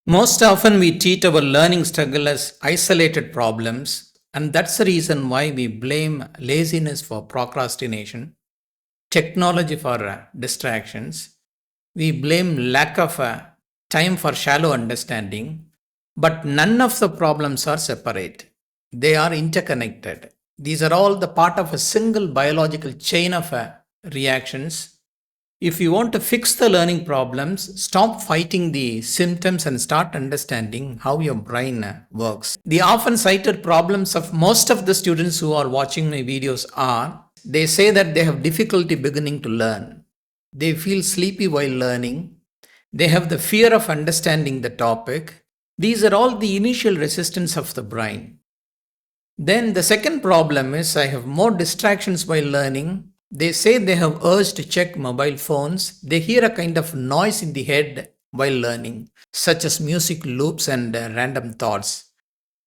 Most often, we treat our learning struggle as isolated problems, and that's the reason why we blame laziness for procrastination, technology for distractions. We blame lack of time for shallow understanding, but none of the problems are separate. They are interconnected. These are all the part of a single biological chain of reactions. If you want to fix the learning problems, stop fighting the symptoms and start understanding how your brain works. The often cited problems of most of the students who are watching my videos are they say that they have difficulty beginning to learn. They feel sleepy while learning. They have the fear of understanding the topic. These are all the initial resistance of the brain. Then the second problem is I have more distractions while learning. They say they have urge to check mobile phones. They hear a kind of noise in the head while learning, such as music loops and random thoughts.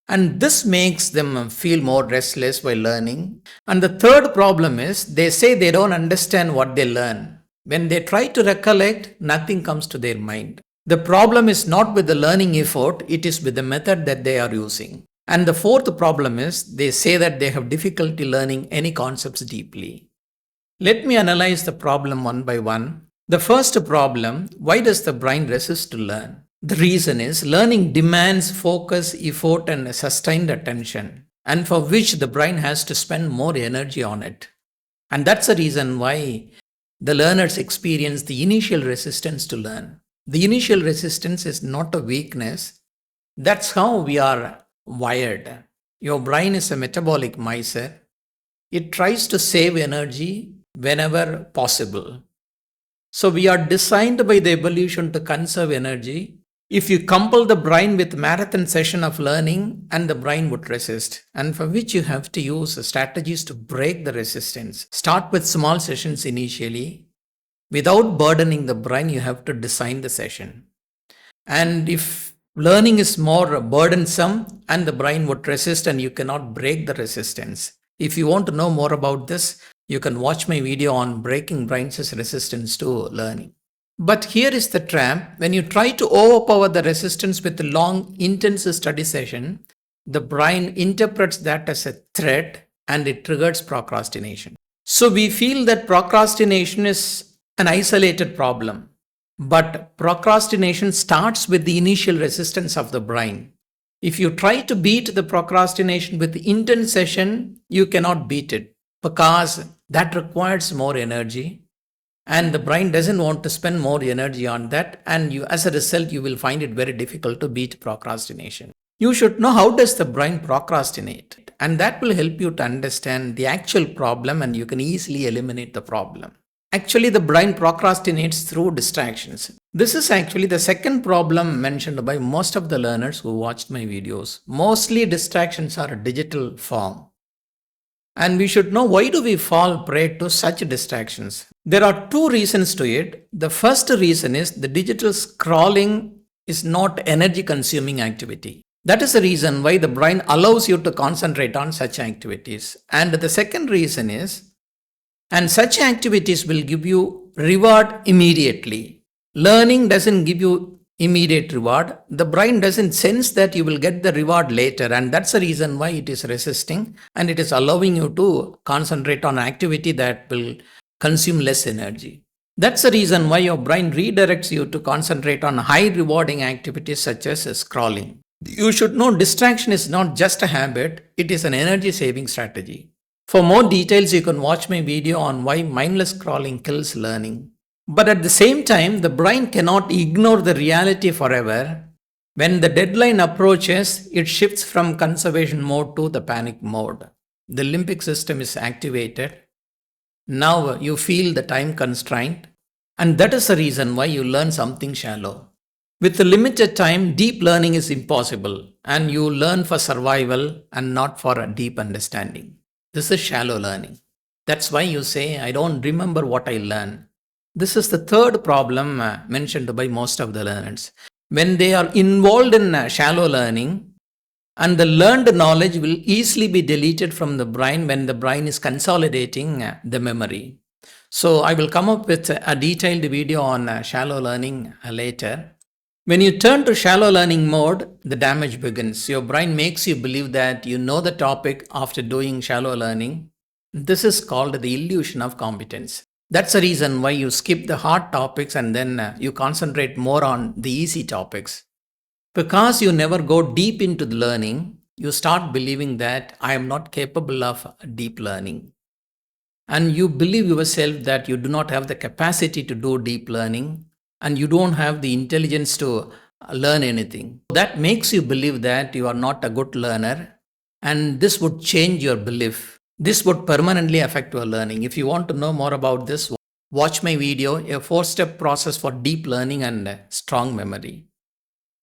And this makes them feel more restless while learning. And the third problem is they say they don't understand what they learn. When they try to recollect, nothing comes to their mind. The problem is not with the learning effort, it is with the method that they are using. And the fourth problem is they say that they have difficulty learning any concepts deeply. Let me analyze the problem one by one. The first problem, why does the brain resist to learn? The reason is learning demands focus, effort, and sustained attention, and for which the brain has to spend more energy on it. And that's the reason why the learners experience the initial resistance to learn. The initial resistance is not a weakness. That's how we are wired. Your brain is a metabolic miser. It tries to save energy whenever possible. So we are designed by the evolution to conserve energy. If you compel the brain with marathon session of learning, and the brain would resist, and for which you have to use strategies to break the resistance. Start with small sessions initially. Without burdening the brain, you have to design the session. And if learning is more burdensome, and the brain would resist, and you cannot break the resistance. If you want to know more about this, you can watch my video on breaking brain's resistance to learning. But here is the trap. When you try to overpower the resistance with a long, intense study session, the brain interprets that as a threat and it triggers procrastination. So we feel that procrastination is an isolated problem. But procrastination starts with the initial resistance of the brain. If you try to beat the procrastination with the intense session, you cannot beat it because that requires more energy and the brain doesn't want to spend more energy on that, and you, as a result, you will find it very difficult to beat procrastination. You should know how does the brain procrastinate, and that will help you to understand the actual problem and you can easily eliminate the problem. Actually, the brain procrastinates through distractions. This is actually the second problem mentioned by most of the learners who watched my videos. Mostly distractions are a digital form. And we should know why do we fall prey to such distractions. There are two reasons to it. The first reason is the digital scrolling is not energy consuming activity. That is the reason why the brain allows you to concentrate on such activities. And the second reason is, and such activities will give you reward immediately. Learning doesn't give you immediate reward. The brain doesn't sense that you will get the reward later, and that's the reason why it is resisting and it is allowing you to concentrate on activity that will consume less energy. That's the reason why your brain redirects you to concentrate on high rewarding activities such as scrolling. You should know distraction is not just a habit, it is an energy saving strategy. For more details, you can watch my video on why mindless scrolling kills learning. But at the same time, the brain cannot ignore the reality forever. When the deadline approaches, it shifts from conservation mode to the panic mode. The limbic system is activated. Now you feel the time constraint, and that is the reason why you learn something shallow. With the limited time, deep learning is impossible, and you learn for survival and not for a deep understanding. This is shallow learning. That's why you say, I don't remember what I learned. This is the third problem mentioned by most of the learners. When they are involved in shallow learning, and the learned knowledge will easily be deleted from the brain when the brain is consolidating the memory. So I will come up with a detailed video on shallow learning later. When you turn to shallow learning mode, the damage begins. Your brain makes you believe that you know the topic after doing shallow learning. This is called the illusion of competence. That's the reason why you skip the hard topics and then you concentrate more on the easy topics. Because you never go deep into the learning, you start believing that I am not capable of deep learning. And you believe yourself that you do not have the capacity to do deep learning and you don't have the intelligence to learn anything. That makes you believe that you are not a good learner, and this would change your belief. This would permanently affect your learning. If you want to know more about this, watch my video, a 4-step process for deep learning and strong memory.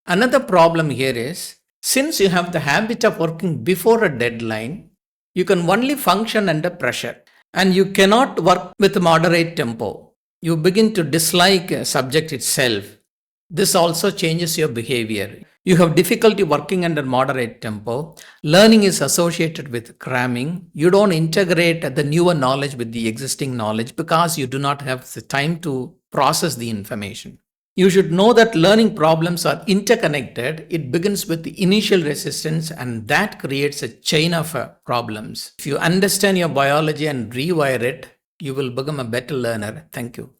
Another problem here is, since you have the habit of working before a deadline, you can only function under pressure and you cannot work with moderate tempo. You begin to dislike a subject itself. This also changes your behavior. You have difficulty working under moderate tempo. Learning is associated with cramming. You don't integrate the newer knowledge with the existing knowledge because you do not have the time to process the information. You should know that learning problems are interconnected. It begins with the initial resistance, and that creates a chain of problems. If you understand your biology and rewire it, you will become a better learner. Thank you.